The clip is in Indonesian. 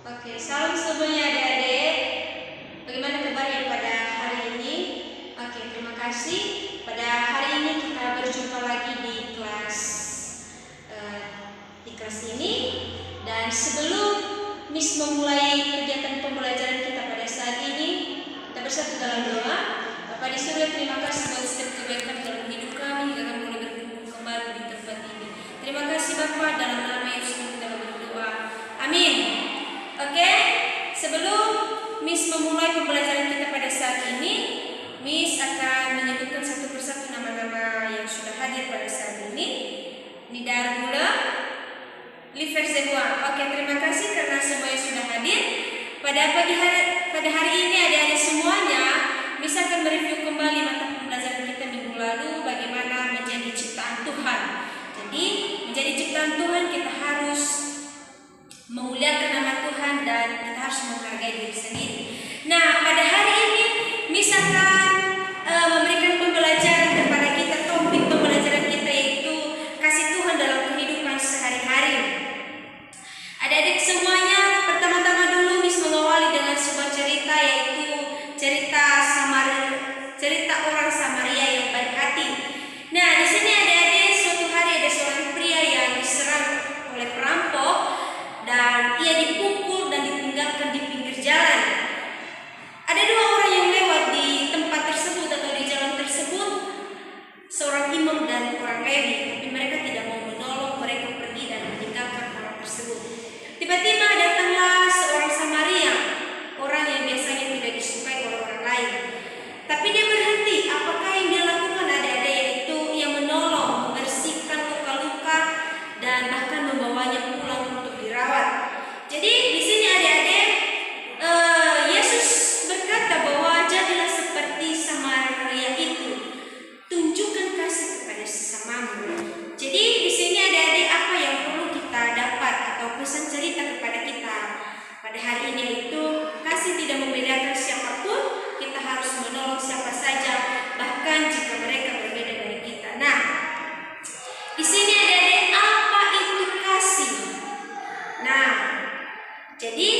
Oke, salam semuanya adik-adik. Bagaimana kabarnya pada hari ini? Oke, terima kasih. Pada hari ini kita berjumpa lagi di kelas ini. Dan sebelum Miss memulai kegiatan pembelajaran kita pada saat ini, kita bersatu dalam doa. Bapa di surga, terima kasih buat setiap kebaikan dalam hidup kami hingga kami boleh berkumpul kembali di tempat ini. Terima kasih Bapa, dalam nama Yesus kita berdoa. Amin. Oke, sebelum Miss memulai pembelajaran kita pada saat ini, Miss akan menyebutkan satu persatu nama-nama yang sudah hadir pada saat ini. Nidar Gula, Liversedua. Oke, terima kasih karena semuanya sudah hadir. Pada hari ini adik-adik semuanya, Miss akan mereview kembali mata pembelajaran kita minggu lalu, bagaimana menjadi ciptaan Tuhan. Jadi, menjadi ciptaan Tuhan kita harus memuliakan nama Tuhan dan kita harus menghargai diri sendiri. Nah, pada hari ini Miss akan memberikan pembelajaran kepada kita. Topik pembelajaran kita yaitu kasih Tuhan dalam kehidupan sehari-hari. Adik-adik semuanya, pertama-tama dulu Miss mengawali dengan sebuah cerita, yaitu cerita orang Samaria yang baik hati. Nah, di sini adik-adik, suatu hari ada seorang pria yang diserang oleh perampok dan ia dipukul dan ditinggalkan di pinggir jalan. Ada dua orang yang lewat di tempat tersebut atau di jalan tersebut, seorang imam dan orang Lewi, tapi mereka tidak mau menolong, mereka pergi dan meninggalkan orang tersebut. Tiba-tiba datanglah seorang Samaria, orang yang biasanya tidak disukai oleh orang lain. Tapi dia berhenti. Apakah yang dia lakukan adik-adik? Yaitu ia menolong, membersihkan luka-luka dan bahkan membawanya pulang untuk dirawat. Jadi di sini adik-adik, Yesus berkata bahwa jadilah seperti Samaria itu, tunjukkan kasih kepada sesamamu. Jadi di sini adik-adik, apa yang perlu kita dapat atau pesan cerita kepada kita pada hari ini itu kasih tidak membedakan siapapun, kita harus menolong siapa saja, bahkan jika mereka berbeda dari kita. Nah, di sini adik-adik, apa itu kasih? Nah, jadi